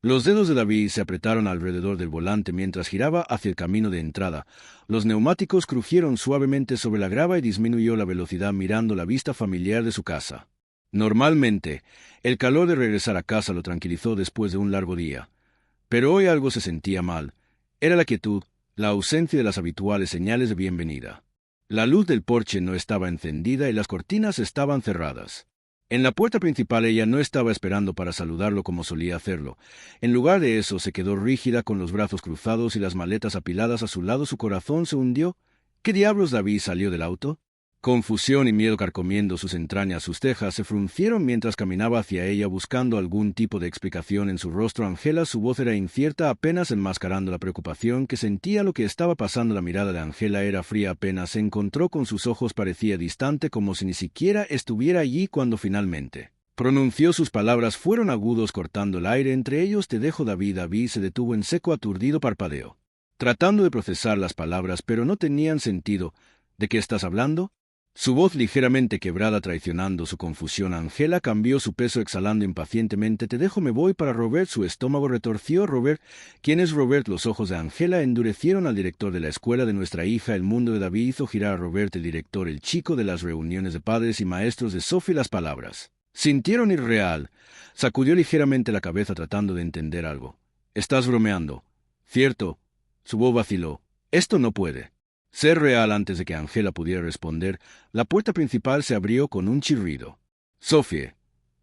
Los dedos de David se apretaron alrededor del volante mientras giraba hacia el camino de entrada. Los neumáticos crujieron suavemente sobre la grava y disminuyó la velocidad mirando la vista familiar de su casa. Normalmente, el calor de regresar a casa lo tranquilizó después de un largo día. Pero hoy algo se sentía mal. Era la quietud, la ausencia de las habituales señales de bienvenida. La luz del porche no estaba encendida y las cortinas estaban cerradas. En la puerta principal ella no estaba esperando para saludarlo como solía hacerlo. En lugar de eso se quedó rígida con los brazos cruzados y las maletas apiladas a su lado. Su corazón se hundió. ¿Qué diablos? David salió del auto. Confusión y miedo carcomiendo sus entrañas, sus cejas se fruncieron mientras caminaba hacia ella buscando algún tipo de explicación en su rostro. Angela, su voz era incierta, apenas enmascarando la preocupación que sentía lo que estaba pasando. La mirada de Angela era fría, apenas se encontró con sus ojos, parecía distante, como si ni siquiera estuviera allí cuando finalmente pronunció sus palabras. Fueron agudos, cortando el aire entre ellos. Te dejo, David. David se detuvo en seco, aturdido, parpadeó, tratando de procesar las palabras, pero no tenían sentido. ¿De qué estás hablando? Su voz ligeramente quebrada traicionando su confusión. Angela cambió su peso exhalando impacientemente. Te dejo, me voy para Robert. Su estómago retorció. Robert. ¿Quién es Robert? Los ojos de Angela endurecieron. Al director de la escuela de nuestra hija. El mundo de David hizo girar a Robert. El director, el chico de las reuniones de padres y maestros de Sophie. Las palabras sintieron irreal. Sacudió ligeramente la cabeza tratando de entender algo. Estás bromeando, ¿cierto? Su voz vaciló. Esto no puede ser real. Antes de que Angela pudiera responder, la puerta principal se abrió con un chirrido. Sophie,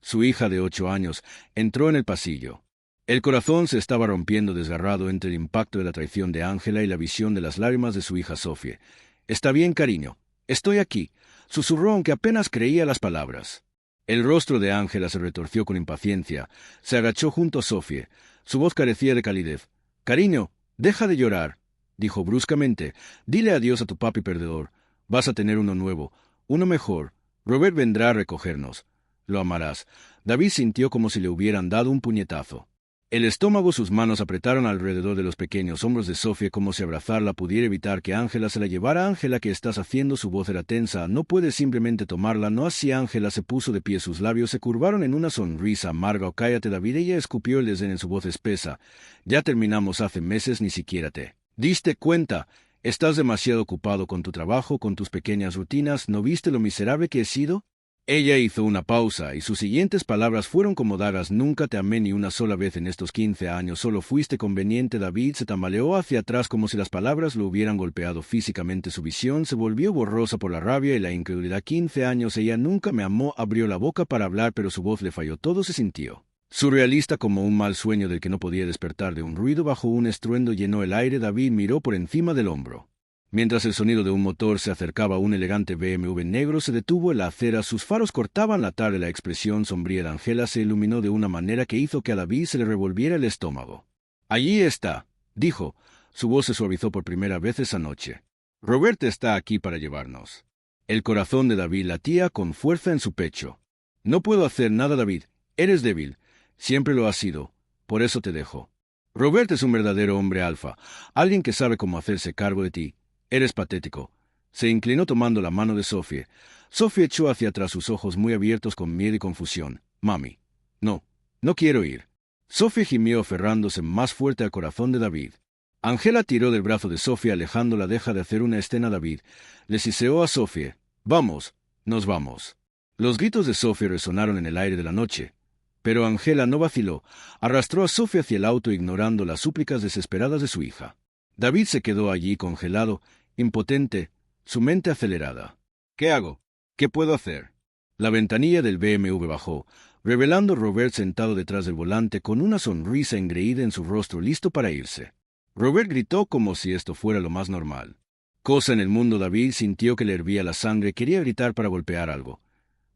su hija de 8 años, entró en el pasillo. El corazón se estaba rompiendo desgarrado entre el impacto de la traición de Angela y la visión de las lágrimas de su hija Sophie. «Está bien, cariño. Estoy aquí», susurró aunque apenas creía las palabras. El rostro de Angela se retorció con impaciencia. Se agachó junto a Sophie. Su voz carecía de calidez. «Cariño, deja de llorar», dijo bruscamente. «Dile adiós a tu papi perdedor. Vas a tener uno nuevo, uno mejor. Robert vendrá a recogernos. Lo amarás». David sintió como si le hubieran dado un puñetazo. El estómago, sus manos apretaron alrededor de los pequeños hombros de Sophie como si abrazarla pudiera evitar que Angela se la llevara. «Angela, ¿qué estás haciendo?» Su voz era tensa. «No puedes simplemente tomarla, no así». Angela se puso de pie, sus labios se curvaron en una sonrisa amarga. «Oh, cállate, David». Ella escupió el desdén en su voz espesa. «Ya terminamos hace meses, ni siquiera te diste cuenta. Estás demasiado ocupado con tu trabajo, con tus pequeñas rutinas. ¿No viste lo miserable que he sido?» Ella hizo una pausa, y sus siguientes palabras fueron como dagas. «Nunca te amé ni una sola vez en estos 15 años. Solo fuiste conveniente». David se tambaleó hacia atrás como si las palabras lo hubieran golpeado físicamente. Su visión se volvió borrosa por la rabia y la incredulidad. «15 años. Ella nunca me amó». Abrió la boca para hablar, pero su voz le falló. Todo se sintió surrealista, como un mal sueño del que no podía despertar. De un ruido bajo un estruendo llenó el aire. David miró por encima del hombro. Mientras el sonido de un motor se acercaba a un elegante BMW negro, se detuvo en la acera. Sus faros cortaban la tarde. La expresión sombría de Angela se iluminó de una manera que hizo que a David se le revolviera el estómago. «Allí está», dijo. Su voz se suavizó por primera vez esa noche. «Robert está aquí para llevarnos». El corazón de David latía con fuerza en su pecho. «No puedo hacer nada, David. Eres débil. Siempre lo has sido. Por eso te dejo. Robert es un verdadero hombre alfa, alguien que sabe cómo hacerse cargo de ti. Eres patético». Se inclinó tomando la mano de Sophie. Sophie echó hacia atrás sus ojos muy abiertos con miedo y confusión. «Mami. No. No quiero ir». Sophie gimió aferrándose más fuerte al corazón de David. Angela tiró del brazo de Sophie alejándola. «Deja de hacer una escena, David». Le siseó a Sophie. «Vamos. Nos vamos». Los gritos de Sophie resonaron en el aire de la noche. Pero Angela no vaciló. Arrastró a Sophie hacia el auto ignorando las súplicas desesperadas de su hija. David se quedó allí congelado, impotente, su mente acelerada. «¿Qué hago? ¿Qué puedo hacer?» La ventanilla del BMW bajó, revelando a Robert sentado detrás del volante con una sonrisa engreída en su rostro, listo para irse. Robert gritó como si esto fuera lo más normal. Cosa en el mundo. David sintió que le hervía la sangre. Quería gritar para golpear algo,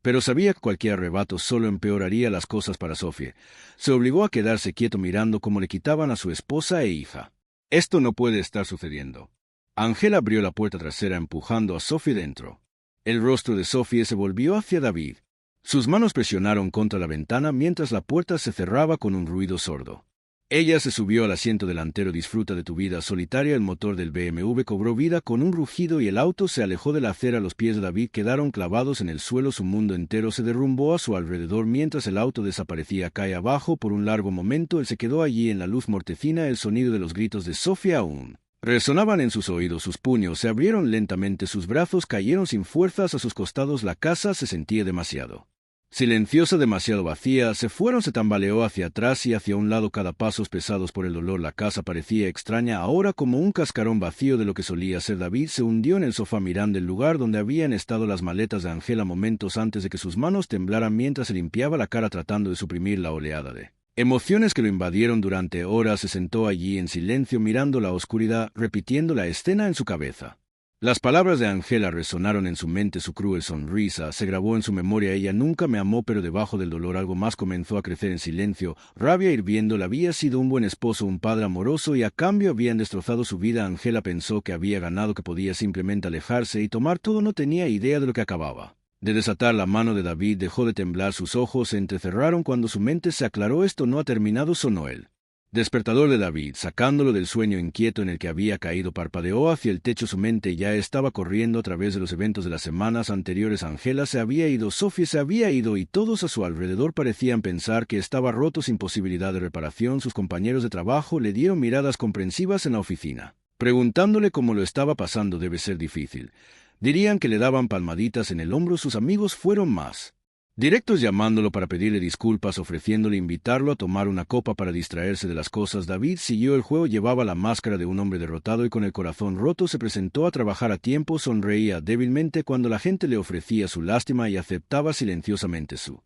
pero sabía que cualquier arrebato solo empeoraría las cosas para Sophie. Se obligó a quedarse quieto mirando cómo le quitaban a su esposa e hija. «Esto no puede estar sucediendo». Angela abrió la puerta trasera empujando a Sophie dentro. El rostro de Sophie se volvió hacia David. Sus manos presionaron contra la ventana mientras la puerta se cerraba con un ruido sordo. Ella se subió al asiento delantero. Disfruta de tu vida solitaria. El motor del BMW cobró vida con un rugido y el auto se alejó de la acera. Los pies de David quedaron clavados en el suelo. Su mundo entero se derrumbó a su alrededor mientras el auto desaparecía calle abajo. Por un largo momento él se quedó allí en la luz mortecina. El sonido de los gritos de Sofía aún resonaban en sus oídos. Sus puños se abrieron lentamente. Sus brazos cayeron sin fuerzas a sus costados. La casa se sentía demasiado silenciosa, demasiado vacía. Se tambaleó hacia atrás y hacia un lado, cada paso pesados por el dolor. La casa parecía extraña ahora, como un cascarón vacío de lo que solía ser. David se hundió en el sofá mirando el lugar donde habían estado las maletas de Angela momentos antes de que sus manos temblaran mientras se limpiaba la cara tratando de suprimir la oleada de emociones que lo invadieron durante horas. Se sentó allí en silencio mirando la oscuridad, repitiendo la escena en su cabeza. Las palabras de Angela resonaron en su mente. Su cruel sonrisa se grabó en su memoria. Ella nunca me amó, pero debajo del dolor algo más comenzó a crecer en silencio. Rabia hirviendo. Le había sido un buen esposo, un padre amoroso, y a cambio habían destrozado su vida. Angela pensó que había ganado, que podía simplemente alejarse y tomar todo. No tenía idea de lo que acababa de desatar. La mano de David dejó de temblar. Sus ojos se entrecerraron cuando su mente se aclaró. Esto no ha terminado. Sonó el despertador de David, sacándolo del sueño inquieto en el que había caído. Parpadeó hacia el techo. Su mente ya estaba corriendo a través de los eventos de las semanas anteriores. Angela se había ido, Sofía se había ido, y todos a su alrededor parecían pensar que estaba roto, sin posibilidad de reparación. Sus compañeros de trabajo le dieron miradas comprensivas en la oficina, preguntándole cómo lo estaba pasando. Debe ser difícil. Dirían que le daban palmaditas en el hombro. Sus amigos fueron más directos, llamándolo para pedirle disculpas, ofreciéndole invitarlo a tomar una copa para distraerse de las cosas. David siguió el juego. Llevaba la máscara de un hombre derrotado y con el corazón roto. Se presentó a trabajar a tiempo. Sonreía débilmente cuando la gente le ofrecía su lástima y aceptaba silenciosamente su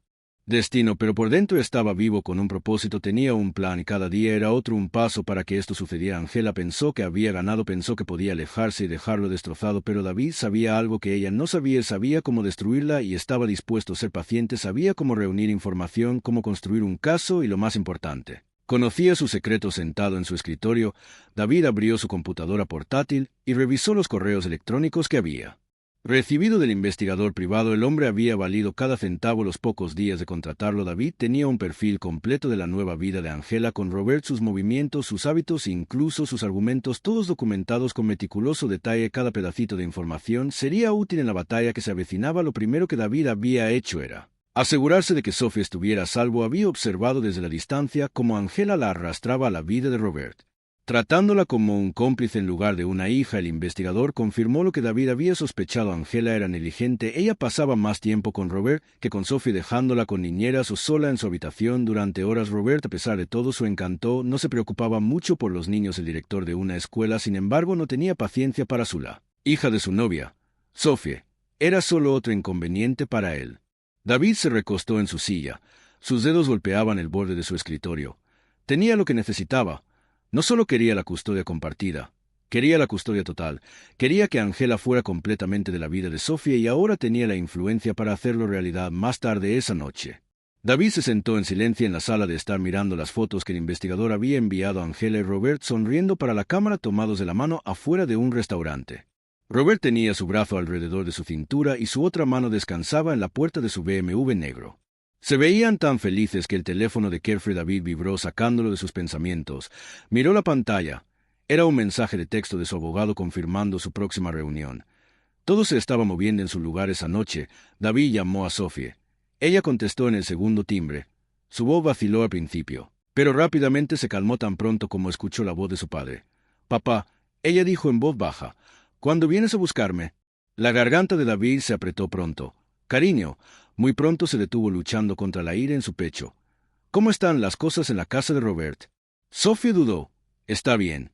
destino, pero por dentro estaba vivo con un propósito. Tenía un plan y cada día era otro, un paso para que esto sucediera. Angela pensó que había ganado, pensó que podía alejarse y dejarlo destrozado, pero David sabía algo que ella no sabía. Él sabía cómo destruirla y estaba dispuesto a ser paciente. Sabía cómo reunir información, cómo construir un caso y, lo más importante, conocía sus secretos. Sentado en su escritorio, David abrió su computadora portátil y revisó los correos electrónicos que había recibido del investigador privado. El hombre había valido cada centavo. Los pocos días de contratarlo, David tenía un perfil completo de la nueva vida de Angela con Robert, sus movimientos, sus hábitos, incluso sus argumentos, todos documentados con meticuloso detalle. Cada pedacito de información sería útil en la batalla que se avecinaba. Lo primero que David había hecho era asegurarse de que Sophie estuviera a salvo. Había observado desde la distancia cómo Angela la arrastraba a la vida de Robert, tratándola como un cómplice en lugar de una hija. El investigador confirmó lo que David había sospechado. Angela era negligente. Ella pasaba más tiempo con Robert que con Sophie, dejándola con niñeras o sola en su habitación durante horas. Robert, a pesar de todo su encanto, no se preocupaba mucho por los niños. El director de una escuela, sin embargo, no tenía paciencia para la hija de su novia, Sophie. Era solo otro inconveniente para él. David se recostó en su silla. Sus dedos golpeaban el borde de su escritorio. Tenía lo que necesitaba. No solo quería la custodia compartida, quería la custodia total. Quería que Angela fuera completamente de la vida de Sofía y ahora tenía la influencia para hacerlo realidad. Más tarde esa noche, David se sentó en silencio en la sala de estar mirando las fotos que el investigador había enviado a Angela y Robert sonriendo para la cámara, tomados de la mano afuera de un restaurante. Robert tenía su brazo alrededor de su cintura y su otra mano descansaba en la puerta de su BMW negro. Se veían tan felices que el teléfono de Carefree David vibró, sacándolo de sus pensamientos. Miró la pantalla. Era un mensaje de texto de su abogado confirmando su próxima reunión. Todo se estaba moviendo en su lugar esa noche. David llamó a Sophie. Ella contestó en el segundo timbre. Su voz vaciló al principio, pero rápidamente se calmó tan pronto como escuchó la voz de su padre. «Papá», ella dijo en voz baja, «¿cuándo vienes a buscarme?» La garganta de David se apretó pronto. «Cariño». Muy pronto se detuvo, luchando contra la ira en su pecho. «¿Cómo están las cosas en la casa de Robert?» Sophie dudó. «Está bien».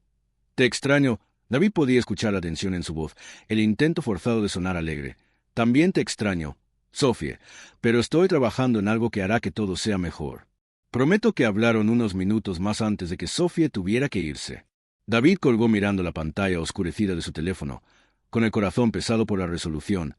«Te extraño». David podía escuchar la tensión en su voz, el intento forzado de sonar alegre. «También te extraño, Sophie, pero estoy trabajando en algo que hará que todo sea mejor». Prometo que hablaron unos minutos más antes de que Sophie tuviera que irse. David colgó mirando la pantalla oscurecida de su teléfono, con el corazón pesado por la resolución.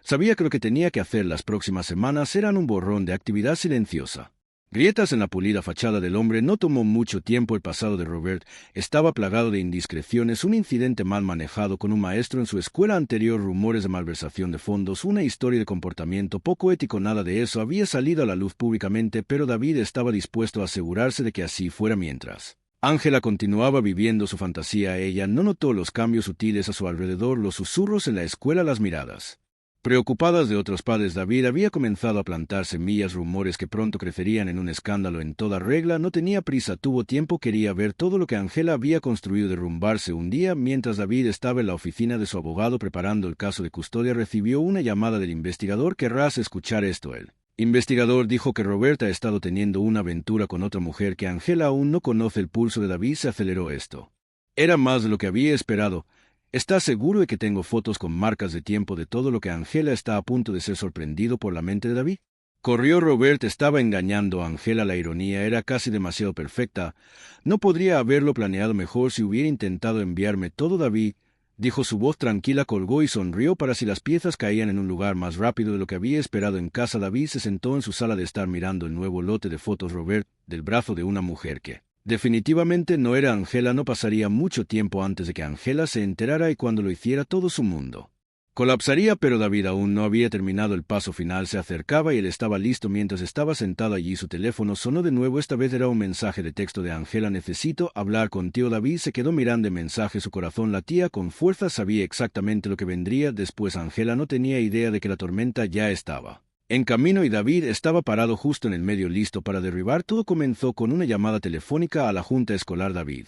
Sabía que lo que tenía que hacer las próximas semanas eran un borrón de actividad silenciosa. Grietas en la pulida fachada del hombre. No tomó mucho tiempo. El pasado de Robert estaba plagado de indiscreciones, un incidente mal manejado con un maestro en su escuela anterior, rumores de malversación de fondos, una historia de comportamiento poco ético. Nada de eso había salido a la luz públicamente, pero David estaba dispuesto a asegurarse de que así fuera mientras Ángela continuaba viviendo su fantasía. Ella no notó los cambios sutiles a su alrededor, los susurros en la escuela, las miradas preocupadas de otros padres. David había comenzado a plantar semillas, rumores que pronto crecerían en un escándalo. En toda regla, no tenía prisa, tuvo tiempo, quería ver todo lo que Ángela había construido derrumbarse. Un día, mientras David estaba en la oficina de su abogado preparando el caso de custodia, recibió una llamada del investigador. ¿Querrás escuchar esto? El investigador dijo que Robert ha estado teniendo una aventura con otra mujer, que Ángela aún no conoce. El pulso de David se aceleró. Esto era más de lo que había esperado. ¿Estás seguro de que tengo fotos con marcas de tiempo de todo lo que Ángela está a punto de ser sorprendido por la mente de David? Corrió. Robert estaba engañando a Ángela. La ironía era casi demasiado perfecta. No podría haberlo planeado mejor. Si hubiera intentado enviarme todo. David dijo, su voz tranquila, colgó y sonrió para si las piezas caían en un lugar más rápido de lo que había esperado en casa. David se sentó en su sala de estar mirando el nuevo lote de fotos Robert del brazo de una mujer que definitivamente no era Ángela. No pasaría mucho tiempo antes de que Ángela se enterara, y cuando lo hiciera todo su mundo colapsaría. Pero David aún no había terminado. El paso final se acercaba y él estaba listo. Mientras estaba sentado allí, su teléfono sonó de nuevo. Esta vez era un mensaje de texto de Ángela. Necesito hablar contigo. David se quedó mirando el mensaje. Su corazón latía con fuerza. Sabía exactamente lo que vendría después. Ángela no tenía idea de que la tormenta ya estaba en camino y David estaba parado justo en el medio, listo para derribar. Todo comenzó con una llamada telefónica a la junta escolar. David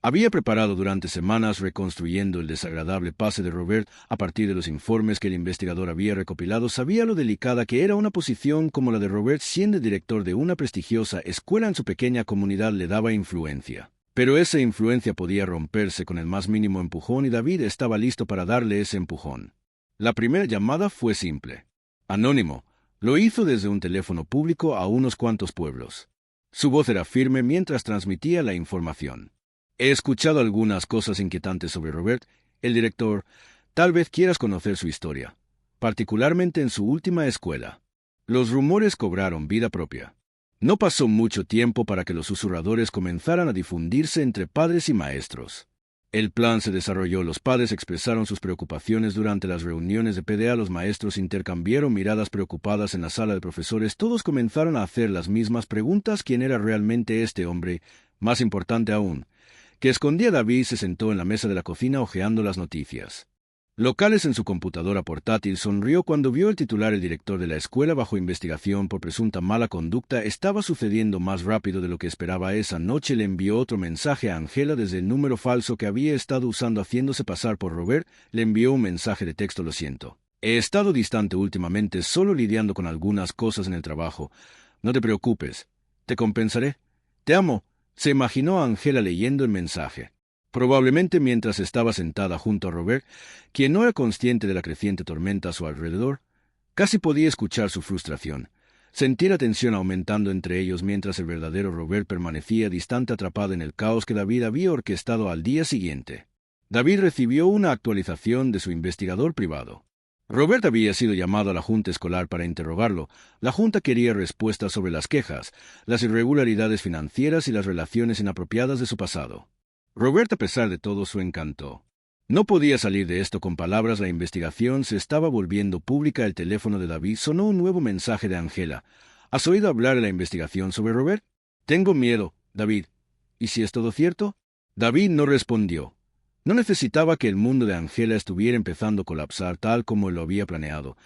había preparado durante semanas, reconstruyendo el desagradable pase de Robert a partir de los informes que el investigador había recopilado. Sabía lo delicada que era una posición como la de Robert. Siendo director de una prestigiosa escuela en su pequeña comunidad, le daba influencia. Pero esa influencia podía romperse con el más mínimo empujón, y David estaba listo para darle ese empujón. La primera llamada fue simple. Anónimo. Lo hizo desde un teléfono público a unos cuantos pueblos. Su voz era firme mientras transmitía la información. He escuchado algunas cosas inquietantes sobre Robert, el director. Tal vez quieras conocer su historia, particularmente en su última escuela. Los rumores cobraron vida propia. No pasó mucho tiempo para que los susurradores comenzaran a difundirse entre padres y maestros. El plan se desarrolló. Los padres expresaron sus preocupaciones durante las reuniones de PDA. Los maestros intercambiaron miradas preocupadas en la sala de profesores. Todos comenzaron a hacer las mismas preguntas. ¿Quién era realmente este hombre? Más importante aún, ¿qué escondía? David se sentó en la mesa de la cocina hojeando las noticias locales en su computadora portátil. Sonrió cuando vio el titular: el director de la escuela bajo investigación por presunta mala conducta. Estaba sucediendo más rápido de lo que esperaba. Esa noche le envió otro mensaje a Ángela desde el número falso que había estado usando haciéndose pasar por Robert. Le envió un mensaje de texto: lo siento, he estado distante últimamente, solo lidiando con algunas cosas en el trabajo. No te preocupes, te compensaré. Te amo. Se imaginó a Ángela leyendo el mensaje, probablemente mientras estaba sentada junto a Robert, quien no era consciente de la creciente tormenta a su alrededor. Casi podía escuchar su frustración, sentir la tensión aumentando entre ellos, mientras el verdadero Robert permanecía distante, atrapado en el caos que David había orquestado. Al día siguiente, David recibió una actualización de su investigador privado. Robert había sido llamado a la junta escolar para interrogarlo. La junta quería respuestas sobre las quejas, las irregularidades financieras y las relaciones inapropiadas de su pasado. Robert, a pesar de todo su encanto, no podía salir de esto con palabras. La investigación se estaba volviendo pública. El teléfono de David sonó. Un nuevo mensaje de Ángela. ¿Has oído hablar de la investigación sobre Robert? Tengo miedo, David. ¿Y si es todo cierto? David no respondió. No necesitaba que el mundo de Ángela estuviera empezando a colapsar tal como lo había planeado.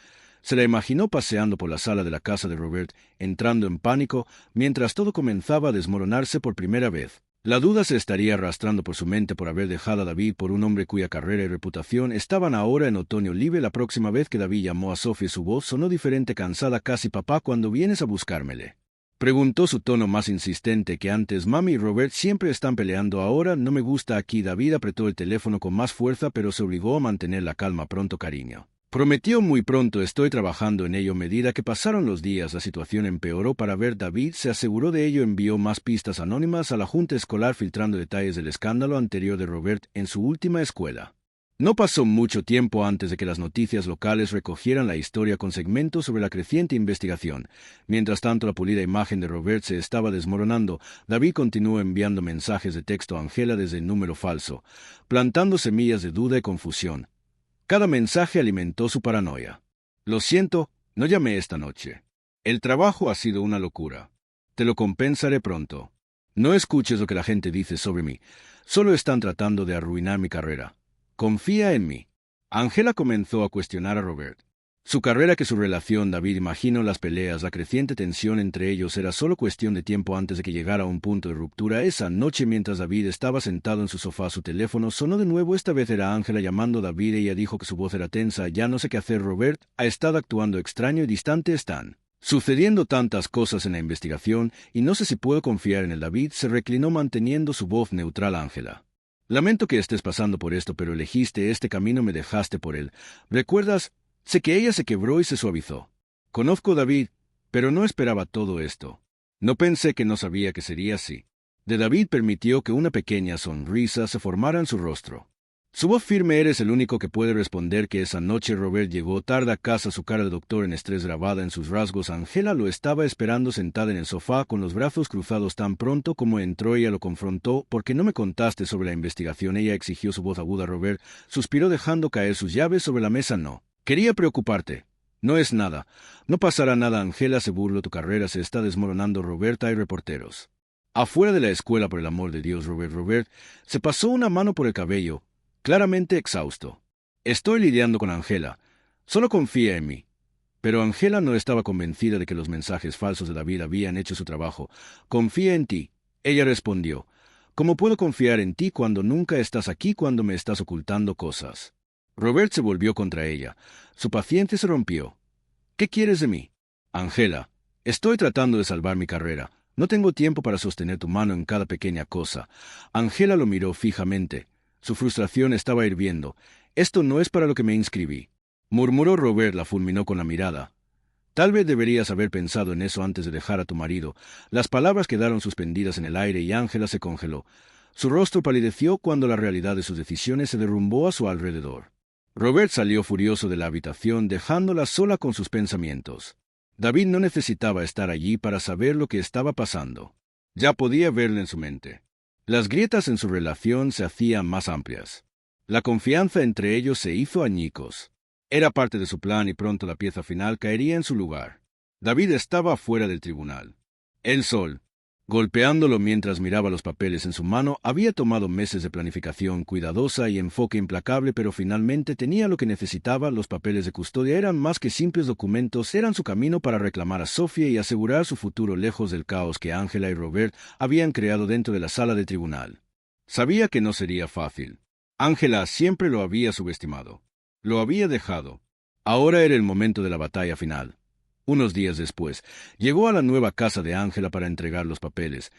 Se la imaginó paseando por la sala de la casa de Robert, entrando en pánico, mientras todo comenzaba a desmoronarse por primera vez. La duda se estaría arrastrando por su mente por haber dejado a David por un hombre cuya carrera y reputación estaban ahora en otoño libre. La próxima vez que David llamó a Sophie, su voz sonó diferente, cansada. Casi: papá, ¿cuándo vienes a buscármele?, preguntó, su tono más insistente que antes. Mami y Robert siempre están peleando ahora. No me gusta aquí. David apretó el teléfono con más fuerza, pero se obligó a mantener la calma. Pronto, cariño. Prometió. Muy pronto. Estoy trabajando en ello. A medida que pasaron los días, la situación empeoró. Para ver, David se aseguró de ello. Envió más pistas anónimas a la junta escolar, filtrando detalles del escándalo anterior de Robert en su última escuela. No pasó mucho tiempo antes de que las noticias locales recogieran la historia con segmentos sobre la creciente investigación. Mientras tanto, la pulida imagen de Robert se estaba desmoronando. David continuó enviando mensajes de texto a Angela desde el número falso, plantando semillas de duda y confusión. Cada mensaje alimentó su paranoia. Lo siento, no llamé esta noche. El trabajo ha sido una locura. Te lo compensaré pronto. No escuches lo que la gente dice sobre mí. Solo están tratando de arruinar mi carrera. Confía en mí. Angela comenzó a cuestionar a Robert. Su carrera que su relación, David imaginó las peleas, la creciente tensión entre ellos era solo cuestión de tiempo antes de que llegara a un punto de ruptura. Esa noche, mientras David estaba sentado en su sofá, su teléfono sonó de nuevo. Esta vez era Angela llamando a David. Ella dijo que su voz era tensa. Ya no sé qué hacer, Robert. Ha estado actuando extraño y distante. Están sucediendo tantas cosas en la investigación y no sé si puedo confiar en él. David se reclinó manteniendo su voz neutral. Angela. Lamento que estés pasando por esto, pero elegiste este camino, me dejaste por él. ¿Recuerdas? Sé que ella se quebró y se suavizó. Conozco a David, pero no esperaba todo esto. No pensé que no sabía que sería así. De David permitió que una pequeña sonrisa se formara en su rostro. Su voz firme: eres el único que puede responder que esa noche Robert llegó tarde a casa, su cara de doctor en estrés grabada en sus rasgos. Angela lo estaba esperando sentada en el sofá con los brazos cruzados. Tan pronto como entró, ella lo confrontó. ¿Por qué no me contaste sobre la investigación?, ella exigió, su voz aguda. Robert suspiró dejando caer sus llaves sobre la mesa. No quería preocuparte. No es nada. No pasará nada. Angela se burló. Tu carrera se está desmoronando, Robert. Hay reporteros afuera de la escuela, por el amor de Dios. Robert se pasó una mano por el cabello, claramente exhausto. Estoy lidiando con Angela. Solo confía en mí. Pero Angela no estaba convencida de que los mensajes falsos de David habían hecho su trabajo. Confía en ti, ella respondió. ¿Cómo puedo confiar en ti cuando nunca estás aquí, cuando me estás ocultando cosas? Robert se volvió contra ella. Su paciencia se rompió. ¿Qué quieres de mí? Angela, estoy tratando de salvar mi carrera. No tengo tiempo para sostener tu mano en cada pequeña cosa. Angela lo miró fijamente. Su frustración estaba hirviendo. Esto no es para lo que me inscribí, murmuró. Robert la fulminó con la mirada. Tal vez deberías haber pensado en eso antes de dejar a tu marido. Las palabras quedaron suspendidas en el aire y Angela se congeló. Su rostro palideció cuando la realidad de sus decisiones se derrumbó a su alrededor. Robert salió furioso de la habitación, dejándola sola con sus pensamientos. David no necesitaba estar allí para saber lo que estaba pasando. Ya podía verlo en su mente. Las grietas en su relación se hacían más amplias. La confianza entre ellos se hizo añicos. Era parte de su plan y pronto la pieza final caería en su lugar. David estaba fuera del tribunal. El sol, golpeándolo mientras miraba los papeles en su mano, había tomado meses de planificación cuidadosa y enfoque implacable, pero finalmente tenía lo que necesitaba. Los papeles de custodia eran más que simples documentos, eran su camino para reclamar a Sophie y asegurar su futuro lejos del caos que Angela y Robert habían creado dentro de la sala de tribunal. Sabía que no sería fácil. Angela siempre lo había subestimado. Lo había dejado. Ahora era el momento de la batalla final. Unos días después, llegó a la nueva casa de Angela para entregar los papeles.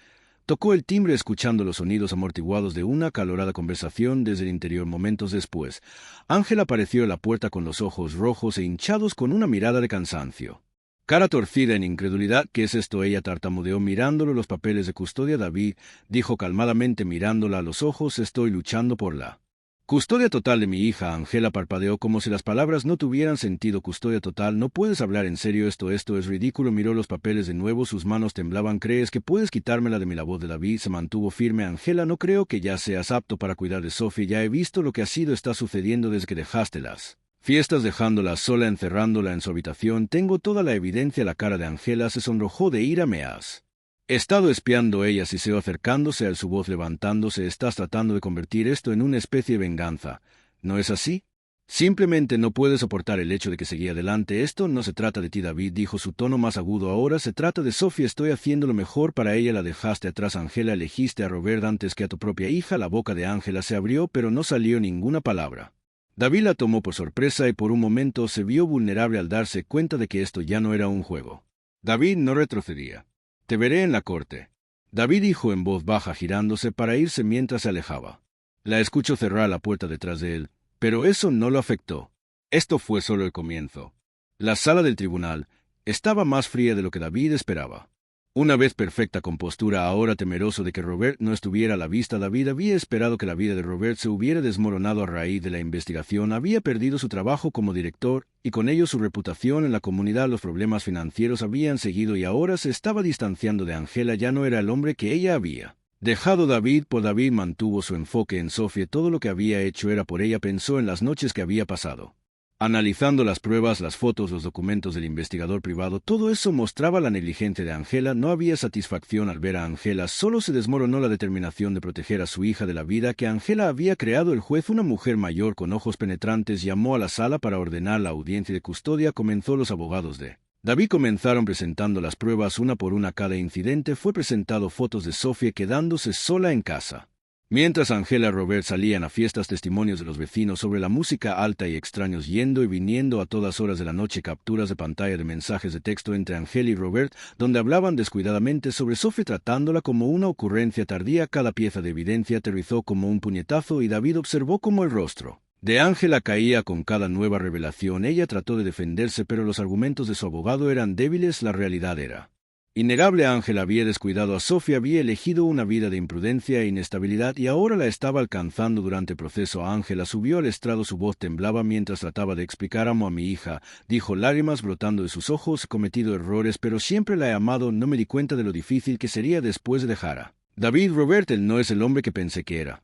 Tocó el timbre escuchando los sonidos amortiguados de una acalorada conversación desde el interior. Momentos después, Angela apareció a la puerta con los ojos rojos e hinchados, con una mirada de cansancio. Cara torcida en incredulidad. ¿Qué es esto? Ella tartamudeó mirándolo. Los papeles de custodia. David dijo calmadamente mirándola a los ojos. Estoy luchando por la custodia total de mi hija. Angela parpadeó como si las palabras no tuvieran sentido. Custodia total. No puedes hablar en serio. Esto es ridículo. Miró los papeles de nuevo. Sus manos temblaban. ¿Crees que puedes quitármela de mí? La voz de David se mantuvo firme. Angela, no creo que ya seas apto para cuidar de Sophie. Ya he visto lo que ha sido. Está sucediendo desde que dejaste las fiestas, dejándola sola, encerrándola en su habitación. Tengo toda la evidencia. La cara de Angela se sonrojó de ira. Me has estado espiando. Ella siseó acercándose a él, su voz levantándose. Estás tratando de convertir esto en una especie de venganza. ¿No es así? Simplemente no puedes soportar el hecho de que seguía adelante. Esto no se trata de ti, David dijo, su tono más agudo. Ahora se trata de Sophie. Estoy haciendo lo mejor para ella. La dejaste atrás, Angela. Elegiste a Robert antes que a tu propia hija. La boca de Angela se abrió, pero no salió ninguna palabra. David la tomó por sorpresa y por un momento se vio vulnerable al darse cuenta de que esto ya no era un juego. David no retrocedía. Te veré en la corte, David dijo en voz baja, girándose para irse mientras se alejaba. La escuchó cerrar la puerta detrás de él, pero eso no lo afectó. Esto fue solo el comienzo. La sala del tribunal estaba más fría de lo que David esperaba. Una vez perfecta compostura, ahora temeroso de que Robert no estuviera a la vista, David había esperado que la vida de Robert se hubiera desmoronado a raíz de la investigación, había perdido su trabajo como director y con ello su reputación en la comunidad. Los problemas financieros habían seguido y ahora se estaba distanciando de Angela, ya no era el hombre que ella había dejado. David mantuvo su enfoque en Sophie, todo lo que había hecho era por ella, pensó en las noches que había pasado analizando las pruebas, las fotos, los documentos del investigador privado. Todo eso mostraba la negligencia de Angela. No había satisfacción al ver a Angela, solo se desmoronó la determinación de proteger a su hija de la vida que Angela había creado. El juez, una mujer mayor con ojos penetrantes, llamó a la sala para ordenar la audiencia de custodia. Comenzó. Los abogados de David comenzaron presentando las pruebas una por una. Cada incidente fue presentado, fotos de Sophie quedándose sola en casa, mientras Angela y Robert salían a fiestas, testimonios de los vecinos sobre la música alta y extraños yendo y viniendo a todas horas de la noche, capturas de pantalla de mensajes de texto entre Angela y Robert, donde hablaban descuidadamente sobre Sophie tratándola como una ocurrencia tardía. Cada pieza de evidencia aterrizó como un puñetazo y David observó cómo el rostro de Angela caía con cada nueva revelación. Ella trató de defenderse, pero los argumentos de su abogado eran débiles. La realidad era innegable. Angela había descuidado a Sophie, había elegido una vida de imprudencia e inestabilidad y ahora la estaba alcanzando. Durante el proceso, Angela subió al estrado, su voz temblaba mientras trataba de explicar: amo a mi hija, dijo, lágrimas brotando de sus ojos, he cometido errores, pero siempre la he amado, no me di cuenta de lo difícil que sería después de dejar a David. Robert, él no es el hombre que pensé que era,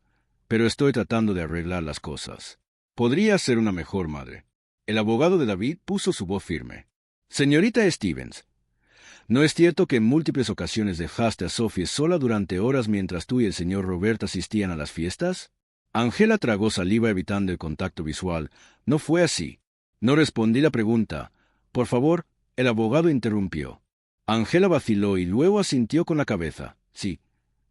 pero estoy tratando de arreglar las cosas. Podría ser una mejor madre. El abogado de David puso su voz firme. Señorita Stevens, ¿no es cierto que en múltiples ocasiones dejaste a Sophie sola durante horas mientras tú y el señor Robert asistían a las fiestas? Angela tragó saliva evitando el contacto visual. No fue así. No respondí la pregunta. Por favor, el abogado interrumpió. Angela vaciló y luego asintió con la cabeza. Sí.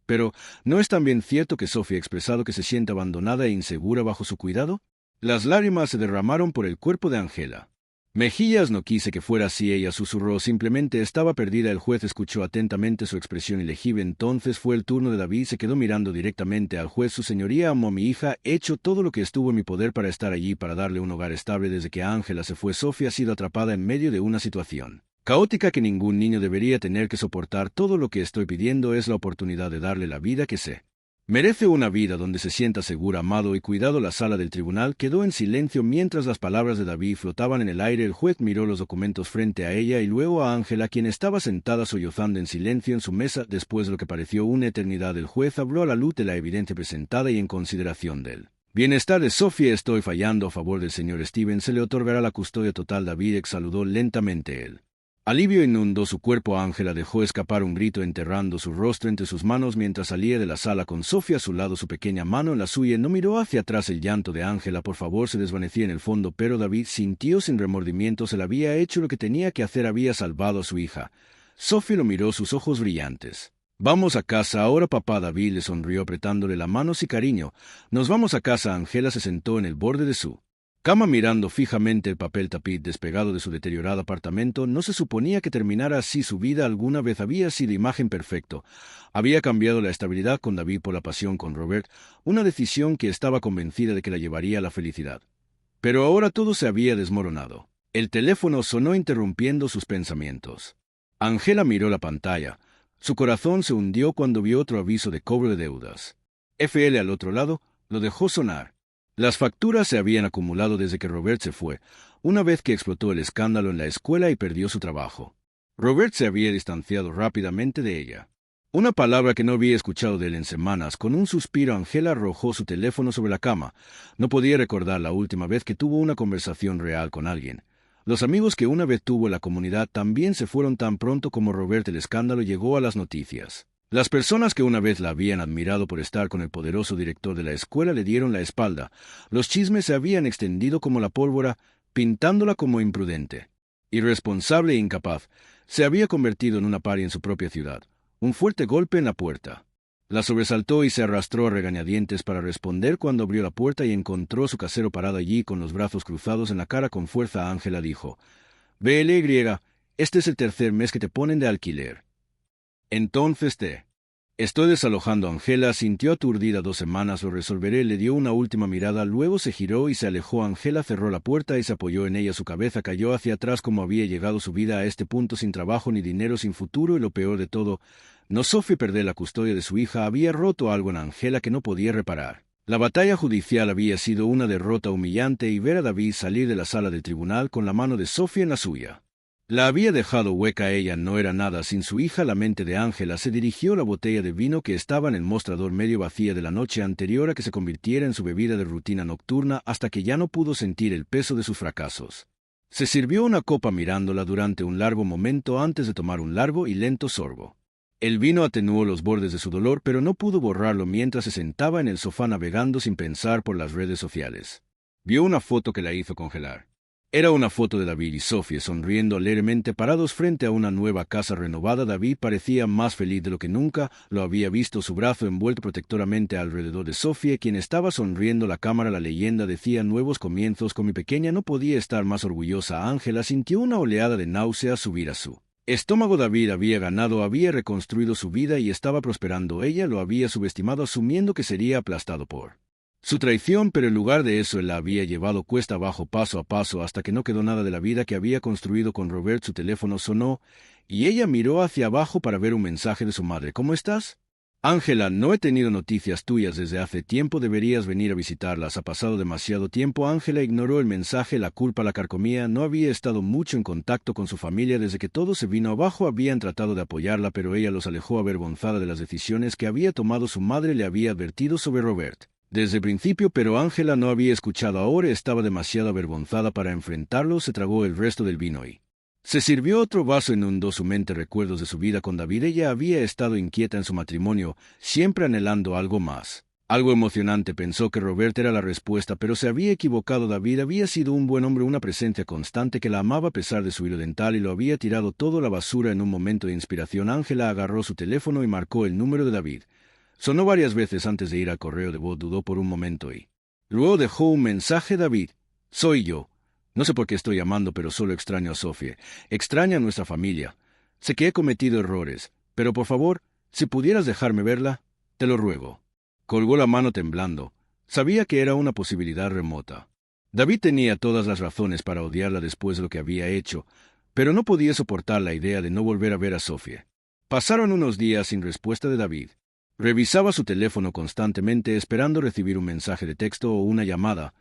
Pero, ¿no es también cierto que Sophie ha expresado que se siente abandonada e insegura bajo su cuidado? Las lágrimas se derramaron por el cuerpo de Angela. Mejillas, no quise que fuera así, ella susurró, simplemente estaba perdida. El juez escuchó atentamente su expresión ilegible. Entonces fue el turno de David, se quedó mirando directamente al juez. Su señoría, amo a mi hija, he hecho todo lo que estuvo en mi poder para estar allí, para darle un hogar estable. Desde que Ángela se fue, Sophie ha sido atrapada en medio de una situación caótica que ningún niño debería tener que soportar. Todo lo que estoy pidiendo es la oportunidad de darle la vida que se merece, una vida donde se sienta segura, amado y cuidado. La sala del tribunal quedó en silencio mientras las palabras de David flotaban en el aire. El juez miró los documentos frente a ella y luego a Ángela, quien estaba sentada sollozando en silencio en su mesa. Después de lo que pareció una eternidad, el juez habló a la luz de la evidencia presentada y en consideración del bienestar de Sophie, estoy fallando a favor del señor Stevens. Se le otorgará la custodia total. David exhaló lentamente. El alivio inundó su cuerpo. Ángela dejó escapar un grito, enterrando su rostro entre sus manos mientras salía de la sala con Sophie a su lado, su pequeña mano en la suya. No miró hacia atrás. El llanto de Ángela, por favor, se desvanecía en el fondo, pero David sintió sin remordimientos. Él había hecho lo que tenía que hacer, había salvado a su hija. Sophie lo miró, sus ojos brillantes. Vamos a casa ahora, papá. David le sonrió apretándole la mano. Sí, cariño, nos vamos a casa. Ángela se sentó en el borde de su cama mirando fijamente el papel tapiz despegado de su deteriorado apartamento. No se suponía que terminara así su vida. Alguna vez había sido imagen perfecto. Había cambiado la estabilidad con David por la pasión con Robert, una decisión que estaba convencida de que la llevaría a la felicidad. Pero ahora todo se había desmoronado. El teléfono sonó interrumpiendo sus pensamientos. Angela miró la pantalla. Su corazón se hundió cuando vio otro aviso de cobro de deudas. FL al otro lado lo dejó sonar. Las facturas se habían acumulado desde que Robert se fue, una vez que explotó el escándalo en la escuela y perdió su trabajo. Robert se había distanciado rápidamente de ella. Una palabra que no había escuchado de él en semanas. Con un suspiro, Angela arrojó su teléfono sobre la cama. No podía recordar la última vez que tuvo una conversación real con alguien. Los amigos que una vez tuvo en la comunidad también se fueron tan pronto como Robert. El escándalo llegó a las noticias. Las personas que una vez la habían admirado por estar con el poderoso director de la escuela le dieron la espalda. Los chismes se habían extendido como la pólvora, pintándola como imprudente, irresponsable e incapaz. Se había convertido en una paria en su propia ciudad. Un fuerte golpe en la puerta la sobresaltó y se arrastró a regañadientes para responder. Cuando abrió la puerta y encontró a su casero parado allí con los brazos cruzados en la cara con fuerza, Ángela dijo: «BLY, este es el tercer mes que te ponen de alquiler. Entonces te Estoy desalojando a Angela, sintió aturdida. 2 semanas, lo resolveré. Le dio una última mirada, luego se giró y se alejó. Angela cerró la puerta y se apoyó en ella. Su cabeza cayó hacia atrás. Como había llegado su vida a este punto, sin trabajo ni dinero, sin futuro, y lo peor de todo, no Sophie perder la custodia de su hija. Había roto algo en Angela que no podía reparar. La batalla judicial había sido una derrota humillante, y ver a David salir de la sala del tribunal con la mano de Sophie en la suya la había dejado hueca. Ella no era nada sin su hija. La mente de Angela se dirigió a la botella de vino que estaba en el mostrador medio vacía de la noche anterior a que se convirtiera en su bebida de rutina nocturna, hasta que ya no pudo sentir el peso de sus fracasos. Se sirvió una copa mirándola durante un largo momento antes de tomar un largo y lento sorbo. El vino atenuó los bordes de su dolor, pero no pudo borrarlo mientras se sentaba en el sofá navegando sin pensar por las redes sociales. Vio una foto que la hizo congelar. Era una foto de David y Sophie sonriendo alegremente parados frente a una nueva casa renovada. David parecía más feliz de lo que nunca lo había visto, su brazo envuelto protectoramente alrededor de Sophie, quien estaba sonriendo. La cámara, la leyenda decía: nuevos comienzos con mi pequeña. No podía estar más orgullosa. Angela sintió una oleada de náuseas subir a su estómago. David había ganado, había reconstruido su vida y estaba prosperando. Ella lo había subestimado, asumiendo que sería aplastado por su traición, pero en lugar de eso él la había llevado cuesta abajo, paso a paso, hasta que no quedó nada de la vida que había construido con Robert. Su teléfono sonó, y ella miró hacia abajo para ver un mensaje de su madre. ¿Cómo estás? Ángela, no he tenido noticias tuyas desde hace tiempo. Deberías venir a visitarlas. Ha pasado demasiado tiempo. Ángela ignoró el mensaje. La culpa la carcomía. No había estado mucho en contacto con su familia desde que todo se vino abajo. Habían tratado de apoyarla, pero ella los alejó avergonzada de las decisiones que había tomado. Su madre le había advertido sobre Robert desde el principio, pero Ángela no había escuchado. Ahora estaba demasiado avergonzada para enfrentarlo. Se tragó el resto del vino y se sirvió otro vaso. Inundó su mente recuerdos de su vida con David. Ella había estado inquieta en su matrimonio, siempre anhelando algo más, algo emocionante. Pensó que Robert era la respuesta, pero se había equivocado. David había sido un buen hombre, una presencia constante que la amaba a pesar de su hilo dental, y lo había tirado todo a la basura en un momento de inspiración. Ángela agarró su teléfono y marcó el número de David. Sonó varias veces antes de ir al correo de voz. Dudó por un momento y luego dejó un mensaje. David, soy yo. No sé por qué estoy llamando, pero solo extraño a Sophie. Extraño a nuestra familia. Sé que he cometido errores, pero por favor, si pudieras dejarme verla, te lo ruego. Colgó la mano temblando. Sabía que era una posibilidad remota. David tenía todas las razones para odiarla después de lo que había hecho, pero no podía soportar la idea de no volver a ver a Sophie. Pasaron unos días sin respuesta de David. Revisaba su teléfono constantemente esperando recibir un mensaje de texto o una llamada,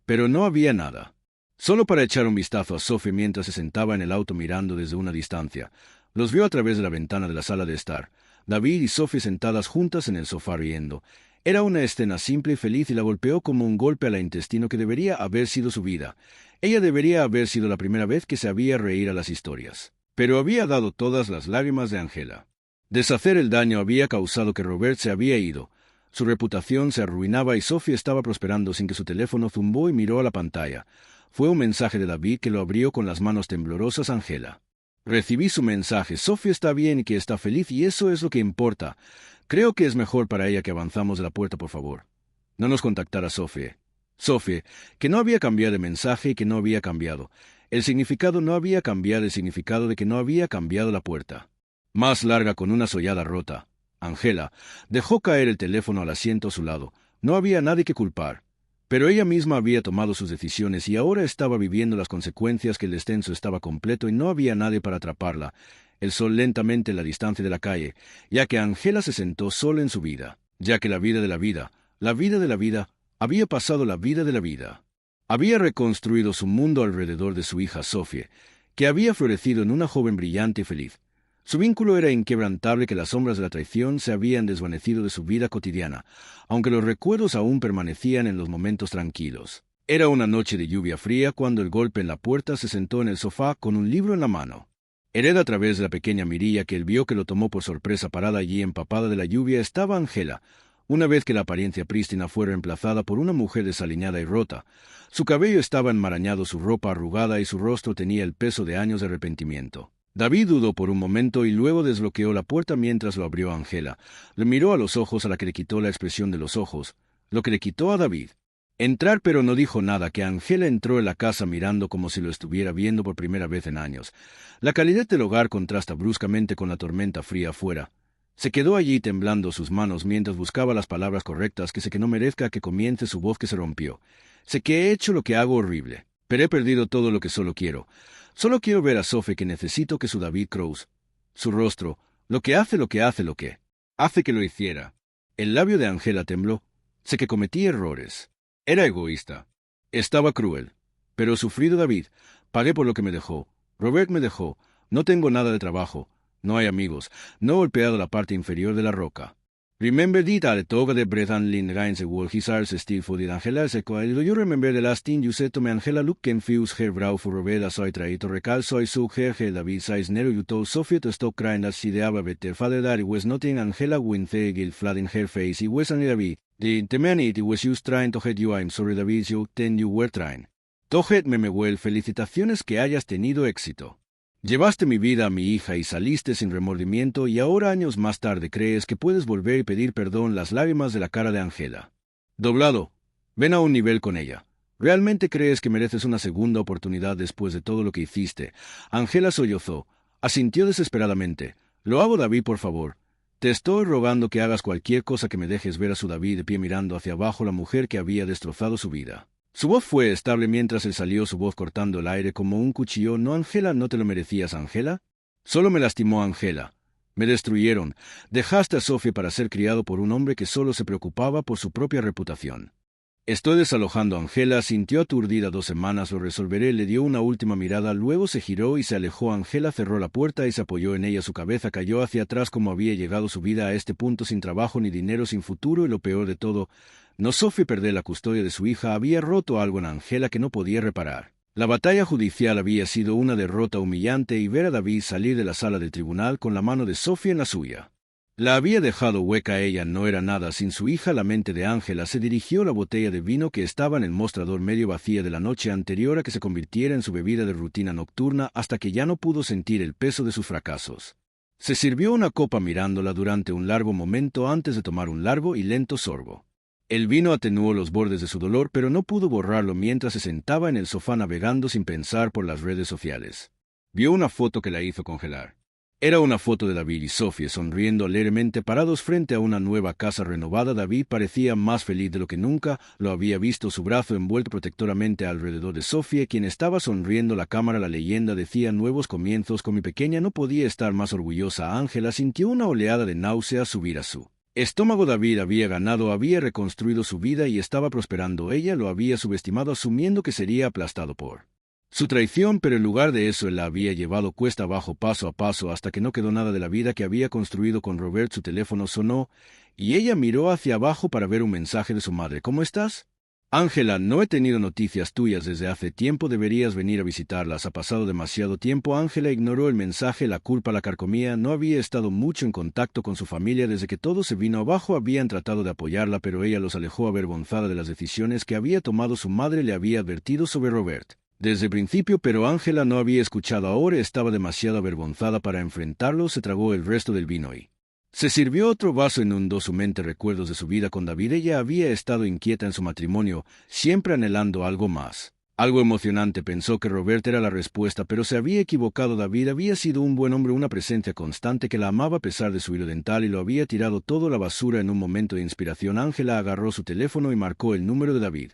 pero no había nada. Solo para echar un vistazo a Sophie mientras se sentaba en el auto mirando desde una distancia. Los vio a través de la ventana de la sala de estar. David y Sophie sentadas juntas en el sofá riendo. Era una escena simple y feliz, y la golpeó como un golpe al intestino que debería haber sido su vida. Ella debería haber sido la primera vez que se había reír a las historias. Pero había dado todas las lágrimas de Angela. Deshacer el daño había causado que Robert se había ido. Su reputación se arruinaba y Sophie estaba prosperando sin que su teléfono zumbó y miró a la pantalla. Fue un mensaje de David que lo abrió con las manos temblorosas. Angela. Recibí su mensaje. Sophie está bien y que está feliz, y eso es lo que importa. Creo que es mejor para ella que avanzamos de la puerta, por favor. No nos contactara Sophie. Sophie, que no había cambiado de mensaje y que no había cambiado. El significado no había cambiado, el significado de que no había cambiado la puerta. Más larga, con una sollada rota. Angela dejó caer el teléfono al asiento a su lado. No había nadie que culpar. Pero ella misma había tomado sus decisiones y ahora estaba viviendo las consecuencias. Que el descenso estaba completo y no había nadie para atraparla. El sol lentamente en la distancia de la calle, ya que Angela se sentó sola en su vida. Ya que la vida de la vida, la vida de la vida, había pasado la vida de la vida. Había reconstruido su mundo alrededor de su hija Sophie, que había florecido en una joven brillante y feliz. Su vínculo era inquebrantable, que las sombras de la traición se habían desvanecido de su vida cotidiana, aunque los recuerdos aún permanecían en los momentos tranquilos. Era una noche de lluvia fría cuando el golpe en la puerta. Se sentó en el sofá con un libro en la mano. Hereda a través de la pequeña mirilla que él vio, que lo tomó por sorpresa. Parada allí empapada de la lluvia estaba Angela, una vez que la apariencia prístina fue reemplazada por una mujer desaliñada y rota. Su cabello estaba enmarañado, su ropa arrugada, y su rostro tenía el peso de años de arrepentimiento. David dudó por un momento y luego desbloqueó la puerta mientras lo abrió. Angela le miró a los ojos, a la que le quitó la expresión de los ojos, lo que le quitó a David. Entrar, pero no dijo nada. Que Angela entró en la casa mirando como si lo estuviera viendo por primera vez en años. La calidez del hogar contrasta bruscamente con la tormenta fría afuera. Se quedó allí temblando sus manos mientras buscaba las palabras correctas que sé que no merezca que comience su voz que se rompió. Sé que he hecho lo que hago horrible, pero he perdido todo lo que solo quiero. Solo quiero ver a Sophie que necesito que su David Cruz. Su rostro, lo que hace hace que lo hiciera. El labio de Angela tembló. Sé que cometí errores. Era egoísta. Estaba cruel. Pero sufrido David. Pagué por lo que me dejó. Robert me dejó. No tengo nada de trabajo. No hay amigos. No he golpeado la parte inferior de la roca. Remember dit alle toga de Brethan Lin Reinse Wol Hisars Stil for dit Angela Seco. Do you remember the last thing you said to me Angela Luke Ken Fius Her Brau for Robeda Soy Traito Recal Soy Su Her David Sais Nero You told Sophia to stop crying as she deaba better father that it was nothing Angela Winthe Gil flood in her face. It was only David. The man it was just trying to hit you. I'm sorry David you then you were trying. Tojet Memehuel, felicitaciones que hayas tenido éxito. Llevaste mi vida a mi hija y saliste sin remordimiento y ahora años más tarde crees que puedes volver y pedir perdón. Las lágrimas de la cara de Angela. Doblado. Ven a un nivel con ella. ¿Realmente crees que mereces una segunda oportunidad después de todo lo que hiciste? Angela sollozó. Asintió desesperadamente. Lo hago David por favor. Te estoy rogando que hagas cualquier cosa que me dejes ver a su David de pie mirando hacia abajo la mujer que había destrozado su vida. Su voz fue estable mientras él salió, su voz cortando el aire como un cuchillo. No, Angela, no te lo merecías, Angela. Solo me lastimó, Angela. Me destruyeron. Dejaste a Sophie para ser criado por un hombre que solo se preocupaba por su propia reputación. Estoy desalojando a Angela. Sintió aturdida. 2 semanas, lo resolveré. Le dio una última mirada, luego se giró y se alejó. Angela cerró la puerta y se apoyó en ella. Su cabeza cayó hacia atrás. Como había llegado su vida a este punto, sin trabajo ni dinero, sin futuro, y lo peor de todo, no Sophie perder la custodia de su hija había roto algo en Angela que no podía reparar. La batalla judicial había sido una derrota humillante y ver a David salir de la sala del tribunal con la mano de Sophie en la suya. La había dejado hueca. Ella no era nada sin su hija. La mente de Angela se dirigió a la botella de vino que estaba en el mostrador medio vacía de la noche anterior a que se convirtiera en su bebida de rutina nocturna hasta que ya no pudo sentir el peso de sus fracasos. Se sirvió una copa mirándola durante un largo momento antes de tomar un largo y lento sorbo. El vino atenuó los bordes de su dolor, pero no pudo borrarlo mientras se sentaba en el sofá navegando sin pensar por las redes sociales. Vio una foto que la hizo congelar. Era una foto de David y Sophie sonriendo alegremente parados frente a una nueva casa renovada. David parecía más feliz de lo que nunca lo había visto, su brazo envuelto protectoramente alrededor de Sophie, quien estaba sonriendo. La cámara, la leyenda decía nuevos comienzos. Con mi pequeña no podía estar más orgullosa. Angela sintió una oleada de náusea subir a su estómago. David había ganado, había reconstruido su vida y estaba prosperando. Ella lo había subestimado asumiendo que sería aplastado por su traición, pero en lugar de eso él la había llevado cuesta abajo paso a paso hasta que no quedó nada de la vida que había construido con Robert. Su teléfono sonó y ella miró hacia abajo para ver un mensaje de su madre. ¿Cómo estás? Angela, no he tenido noticias tuyas desde hace tiempo. Deberías venir a visitarlas. Ha pasado demasiado tiempo. Angela ignoró el mensaje. La culpa la carcomía. No había estado mucho en contacto con su familia desde que todo se vino abajo. Habían tratado de apoyarla, pero ella los alejó avergonzada de las decisiones que había tomado. Su madre le había advertido sobre Robert desde el principio, pero Angela no había escuchado. Ahora estaba demasiado avergonzada para enfrentarlo. Se tragó el resto del vino y se sirvió otro vaso. Inundó su mente recuerdos de su vida con David. Ella había estado inquieta en su matrimonio, siempre anhelando algo más, algo emocionante. Pensó que Robert era la respuesta, pero se había equivocado. David había sido un buen hombre, una presencia constante que la amaba a pesar de su hilo dental, y lo había tirado todo a la basura en un momento de inspiración. Angela agarró su teléfono y marcó el número de David.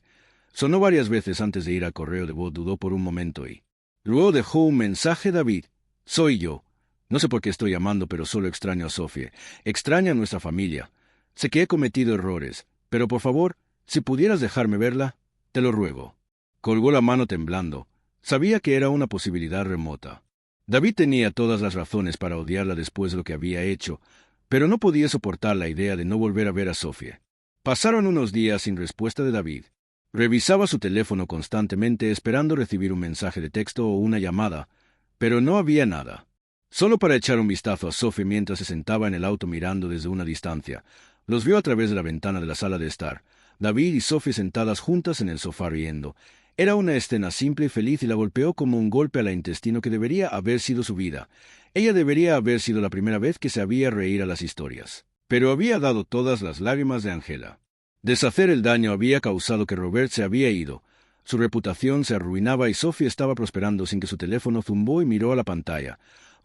Sonó varias veces antes de ir al correo de voz. Dudó por un momento y luego dejó un mensaje. David, soy yo. No sé por qué estoy llamando, pero solo extraño a Sophie. Extraño a nuestra familia. Sé que he cometido errores, pero por favor, si pudieras dejarme verla, te lo ruego. Colgó la mano temblando. Sabía que era una posibilidad remota. David tenía todas las razones para odiarla después de lo que había hecho, pero no podía soportar la idea de no volver a ver a Sophie. Pasaron unos días sin respuesta de David. Revisaba su teléfono constantemente esperando recibir un mensaje de texto o una llamada, pero no había nada. Solo para echar un vistazo a Sophie mientras se sentaba en el auto mirando desde una distancia. Los vio a través de la ventana de la sala de estar. David y Sophie sentadas juntas en el sofá riendo. Era una escena simple y feliz y la golpeó como un golpe al intestino que debería haber sido su vida. Ella debería haber sido la primera vez que se había reír a las historias. Pero había dado todas las lágrimas de Angela. Deshacer el daño había causado que Robert se había ido. Su reputación se arruinaba y Sophie estaba prosperando sin que su teléfono zumbó y miró a la pantalla.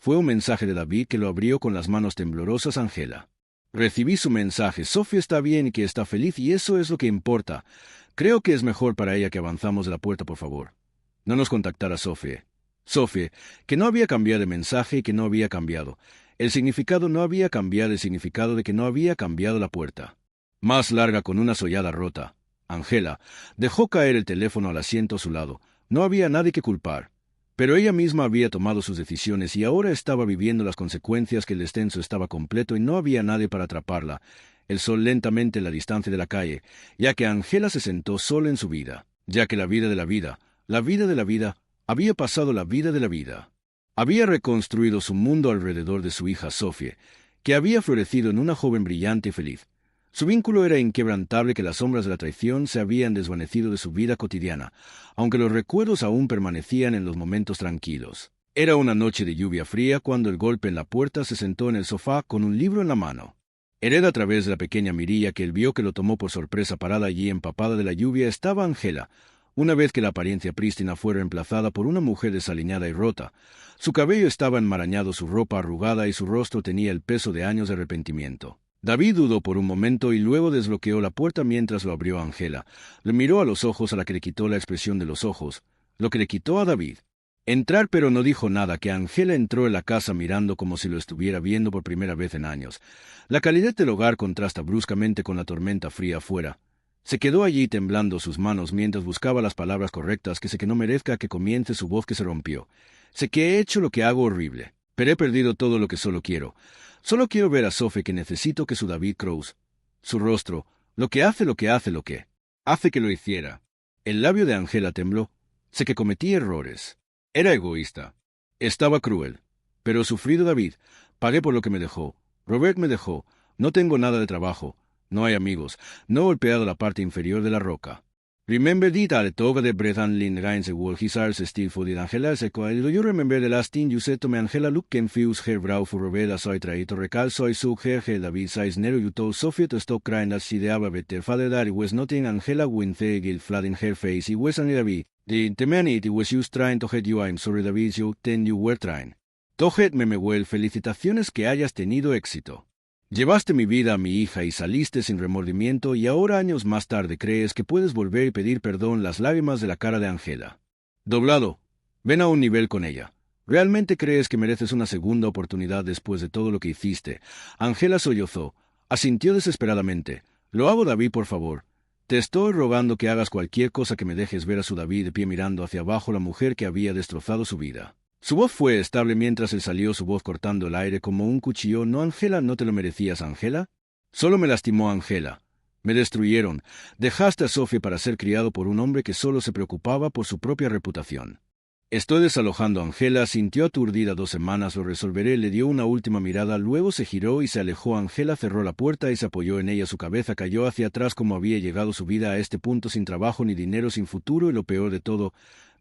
Fue un mensaje de David que lo abrió con las manos temblorosas Angela. Recibí su mensaje. Sofía está bien y que está feliz y eso es lo que importa. Creo que es mejor para ella que avanzamos de la puerta, por favor. No nos contactara Sofía. Sofía, que no había cambiado de mensaje y que no había cambiado. El significado no había cambiado, el significado de que no había cambiado la puerta. Más larga con una sollada rota. Angela dejó caer el teléfono al asiento a su lado. No había nadie que culpar. Pero ella misma había tomado sus decisiones y ahora estaba viviendo las consecuencias que el descenso estaba completo y no había nadie para atraparla. El sol lentamente en la distancia de la calle, ya que Angela se sentó sola en su vida, ya que la vida de la vida, la vida de la vida, había pasado la vida de la vida. Había reconstruido su mundo alrededor de su hija Sofía, que había florecido en una joven brillante y feliz. Su vínculo era inquebrantable que las sombras de la traición se habían desvanecido de su vida cotidiana, aunque los recuerdos aún permanecían en los momentos tranquilos. Era una noche de lluvia fría cuando el golpe en la puerta se sentó en el sofá con un libro en la mano. Hered a través de la pequeña mirilla que él vio que lo tomó por sorpresa parada allí empapada de la lluvia estaba Angela, una vez que la apariencia prístina fue reemplazada por una mujer desaliñada y rota. Su cabello estaba enmarañado, su ropa arrugada y su rostro tenía el peso de años de arrepentimiento. David dudó por un momento y luego desbloqueó la puerta mientras lo abrió Angela. Le miró a los ojos a la que le quitó la expresión de los ojos, lo que le quitó a David. Entrar pero no dijo nada, que Angela entró en la casa mirando como si lo estuviera viendo por primera vez en años. La calidez del hogar contrasta bruscamente con la tormenta fría afuera. Se quedó allí temblando sus manos mientras buscaba las palabras correctas, que sé que no merezca que comience su voz que se rompió. Sé que he hecho lo que hago horrible, pero he perdido todo lo que solo quiero. Solo quiero ver a Sophie, que necesito que su David Cruz, su rostro, lo que hace que lo hiciera. El labio de Angela tembló. Sé que cometí errores. Era egoísta. Estaba cruel. Pero sufrido David. Pagué por lo que me dejó. Robert me dejó. No tengo nada de trabajo. No hay amigos. No he golpeado la parte inferior de la roca. Remember dit alle toga de Brethan Lin Reinse Wol Hisars Stil for dit Angela Sequel. Do you remember the last thing you said to me, Angela? Look can fuse her brow for Robert as I try to recall, so I suck her David size nero you told Sophia to stop crying as she deaba better father that it was nothing. Angela with the guilt flood in her face. It was only David. The man it was you trying to hate you. I'm sorry David, you then you were trying. Tohet Memehuel, felicitaciones que hayas tenido éxito. Llevaste mi vida a mi hija y saliste sin remordimiento y ahora años más tarde crees que puedes volver y pedir perdón. Las lágrimas de la cara de Angela. Doblado. Ven a un nivel con ella. ¿Realmente crees que mereces una segunda oportunidad después de todo lo que hiciste? Angela sollozó. Asintió desesperadamente. Lo hago, David, por favor. Te estoy rogando que hagas cualquier cosa, que me dejes ver a su David de pie mirando hacia abajo, la mujer que había destrozado su vida. Su voz fue estable mientras él salió, su voz cortando el aire como un cuchillo. No, Angela, no te lo merecías, Angela. Solo me lastimó, Angela. Me destruyeron. Dejaste a Sophie para ser criado por un hombre que solo se preocupaba por su propia reputación. Estoy desalojando, Angela. Sintió aturdida. 2 semanas, lo resolveré. Le dio una última mirada, luego se giró y se alejó. Angela cerró la puerta y se apoyó en ella. Su cabeza cayó hacia atrás. Como había llegado su vida a este punto, sin trabajo ni dinero, sin futuro, y lo peor de todo,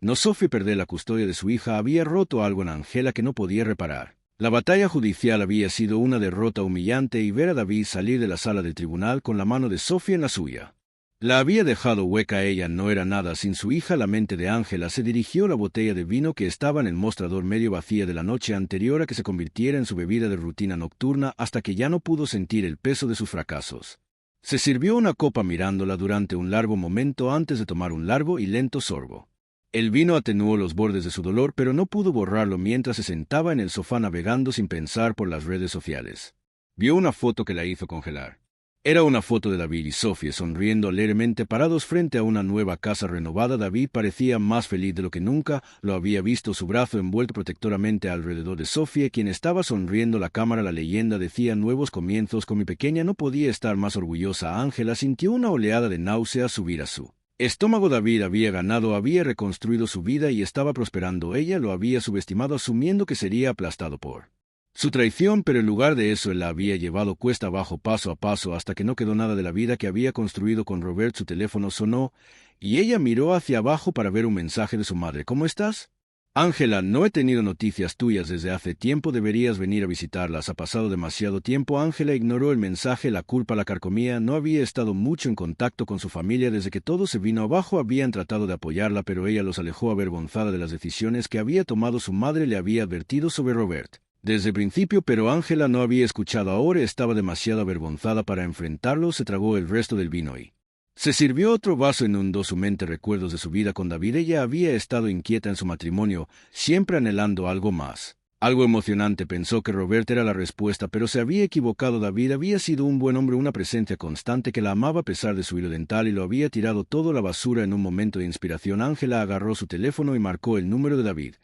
no Sophie perder la custodia de su hija había roto algo en Angela que no podía reparar. La batalla judicial había sido una derrota humillante y ver a David salir de la sala del tribunal con la mano de Sophie en la suya. La había dejado hueca a ella, no era nada sin su hija. La mente de Angela se dirigió a la botella de vino que estaba en el mostrador medio vacía de la noche anterior a que se convirtiera en su bebida de rutina nocturna hasta que ya no pudo sentir el peso de sus fracasos. Se sirvió una copa mirándola durante un largo momento antes de tomar un largo y lento sorbo. El vino atenuó los bordes de su dolor, pero no pudo borrarlo mientras se sentaba en el sofá navegando sin pensar por las redes sociales. Vio una foto que la hizo congelar. Era una foto de David y Sophie sonriendo alegremente parados frente a una nueva casa renovada. David parecía más feliz de lo que nunca lo había visto, su brazo envuelto protectoramente alrededor de Sophie, quien estaba sonriendo. La cámara, la leyenda decía: nuevos comienzos con mi pequeña. No podía estar más orgullosa. Angela sintió una oleada de náusea subir a su estómago. David había ganado, había reconstruido su vida y estaba prosperando. Ella lo había subestimado, asumiendo que sería aplastado por su traición, pero en lugar de eso él la había llevado cuesta abajo, paso a paso, hasta que no quedó nada de la vida que había construido con Robert. Su teléfono sonó y ella miró hacia abajo para ver un mensaje de su madre. ¿Cómo estás? Angela, no he tenido noticias tuyas desde hace tiempo. Deberías venir a visitarlas. Ha pasado demasiado tiempo. Angela ignoró el mensaje. La culpa la carcomía. No había estado mucho en contacto con su familia desde que todo se vino abajo. Habían tratado de apoyarla, pero ella los alejó avergonzada de las decisiones que había tomado su madre. Le había advertido sobre Robert. desde el principio, pero Ángela no había escuchado. Ahora estaba demasiado avergonzada para enfrentarlo. Se tragó el resto del vino y se sirvió otro vaso. Inundó su mente recuerdos de su vida con David. Ella había estado inquieta en su matrimonio, siempre anhelando algo más. Algo emocionante. Pensó que Robert era la respuesta, pero se había equivocado. David había sido un buen hombre, una presencia constante que la amaba a pesar de su hilo dental, y lo había tirado todo a la basura en un momento de inspiración. Ángela agarró su teléfono y marcó el número de David.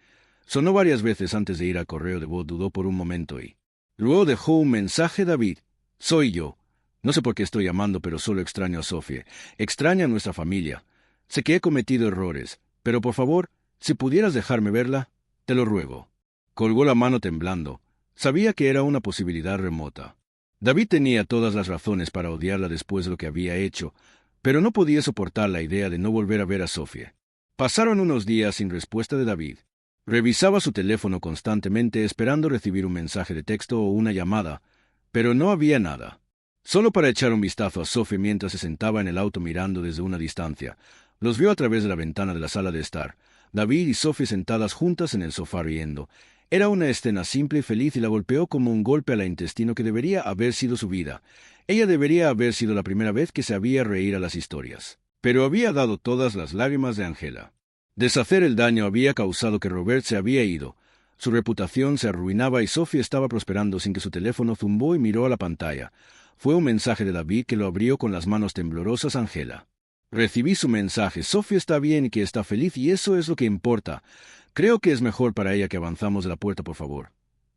Sonó varias veces antes de ir al correo de voz. Dudó por un momento y luego dejó un mensaje. David, soy yo. No sé por qué estoy llamando, pero solo extraño a Sofía. Extraño a nuestra familia. Sé que he cometido errores, pero por favor, si pudieras dejarme verla, te lo ruego. Colgó la mano temblando. Sabía que era una posibilidad remota. David tenía todas las razones para odiarla después de lo que había hecho, pero no podía soportar la idea de no volver a ver a Sofía. Pasaron unos días sin respuesta de David. Revisaba su teléfono constantemente esperando recibir un mensaje de texto o una llamada, pero no había nada. Solo para echar un vistazo a Sophie mientras se sentaba en el auto mirando desde una distancia. Los vio a través de la ventana de la sala de estar. David y Sophie sentadas juntas en el sofá riendo. Era una escena simple y feliz, y la golpeó como un golpe al intestino que debería haber sido su vida. Ella debería haber sido la primera vez que se había reír a las historias. Pero había dado todas las lágrimas de Ángela. Deshacer el daño había causado que Robert se había ido. Su reputación se arruinaba y Sophie estaba prosperando sin que su teléfono. Zumbó y miró a la pantalla. Fue un mensaje de David, que lo abrió con las manos temblorosas. Ángela. Recibí su mensaje. Sophie está bien y que está feliz, y eso es lo que importa. Creo que es mejor para ella que avanzamos de la puerta, por favor.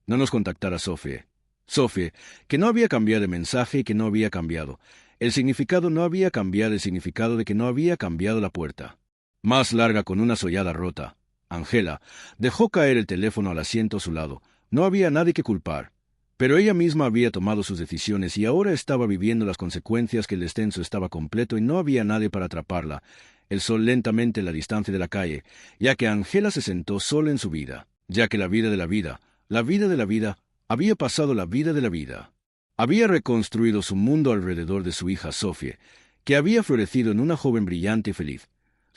No nos contactara Sophie. Sophie, que no había cambiado de mensaje y que no había cambiado. El significado no había cambiado, el significado de que no había cambiado la puerta. Más larga, con una sollada rota. Ángela dejó caer el teléfono al asiento a su lado. No había nadie que culpar. Pero ella misma había tomado sus decisiones y ahora estaba viviendo las consecuencias. Que el descenso estaba completo y no había nadie para atraparla. El sol lentamente en la distancia de la calle, ya que Ángela se sentó sola en su vida. Ya que la vida de la vida, la vida de la vida, había pasado la vida de la vida. Había reconstruido su mundo alrededor de su hija Sophie, que había florecido en una joven brillante y feliz.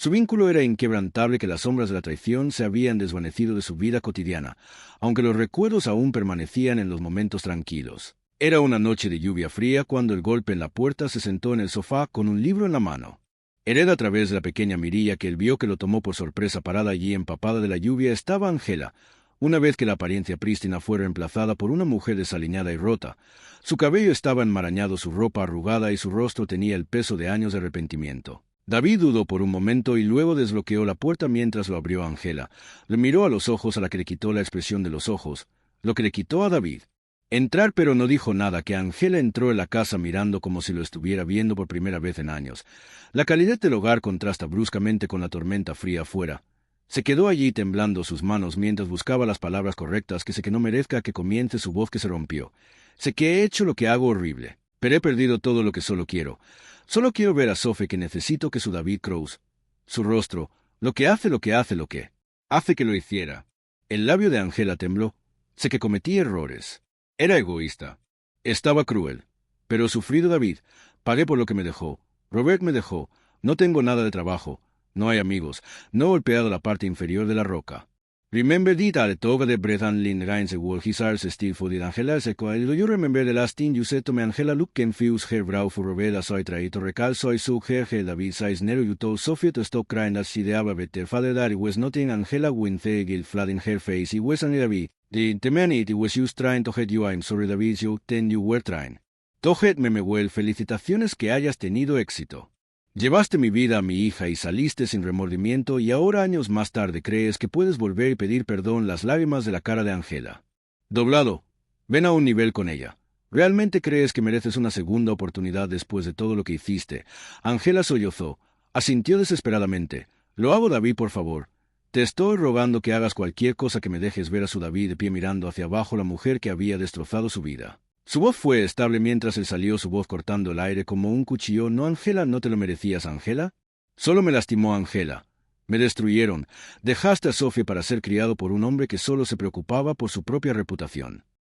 Su vínculo era inquebrantable, que las sombras de la traición se habían desvanecido de su vida cotidiana, aunque los recuerdos aún permanecían en los momentos tranquilos. Era una noche de lluvia fría cuando el golpe en la puerta. Se sentó en el sofá con un libro en la mano. Hereda a través de la pequeña mirilla que él vio, que lo tomó por sorpresa. Parada allí empapada de la lluvia estaba Ángela, una vez que la apariencia prístina fue reemplazada por una mujer desaliñada y rota. Su cabello estaba enmarañado, su ropa arrugada, y su rostro tenía el peso de años de arrepentimiento. David dudó por un momento y luego desbloqueó la puerta mientras lo abrió. Ángela le miró a los ojos, a la que le quitó la expresión de los ojos, lo que le quitó a David. Entrar, pero no dijo nada. Que Ángela entró en la casa mirando como si lo estuviera viendo por primera vez en años. La calidez del hogar contrasta bruscamente con la tormenta fría afuera. Se quedó allí temblando sus manos mientras buscaba las palabras correctas. Que sé que no merezca que comience. Su voz que se rompió. Sé que he hecho lo que hago horrible, pero he perdido todo lo que solo quiero. Solo quiero ver a Sophie, que necesito que su David Cruz. Su rostro, lo que hace que lo hiciera. El labio de Ángela tembló. Sé que cometí errores. Era egoísta. Estaba cruel. Pero sufrido. David, pagué por lo que me dejó. Robert me dejó. No tengo nada de trabajo. No hay amigos. No he golpeado la parte inferior de la roca. Remember dit alle toga de Brethan Lin Reinse Wol Hisars Stil for dit Angela se do you remember the last thing you said to me? Angela look can fuse her brow for Robert soy traito recal soy su her David size nero you told Sophie to stop crying as she deaba better father that it was nothing. Angela winthe gil flat in her face. It was an David. The man it was just trying to hit you. I'm sorry David, you then you were trying. Tohet Memehuel, felicitaciones que hayas tenido éxito. Llevaste mi vida a mi hija y saliste sin remordimiento, y ahora años más tarde crees que puedes volver y pedir perdón. Las lágrimas de la cara de Ángela. Doblado. Ven a un nivel con ella. ¿Realmente crees que mereces una segunda oportunidad después de todo lo que hiciste? Ángela sollozó. Asintió desesperadamente. Lo hago, David, por favor. Te estoy rogando que hagas cualquier cosa, que me dejes ver a su David de pie mirando hacia abajo, la mujer que había destrozado su vida. Su voz fue estable mientras él salió, su voz cortando el aire como un cuchillo. No, Ángela, no te lo merecías, Ángela. Solo me lastimó, Ángela. Me destruyeron. Dejaste a Sophie para ser criado por un hombre que solo se preocupaba por su propia reputación.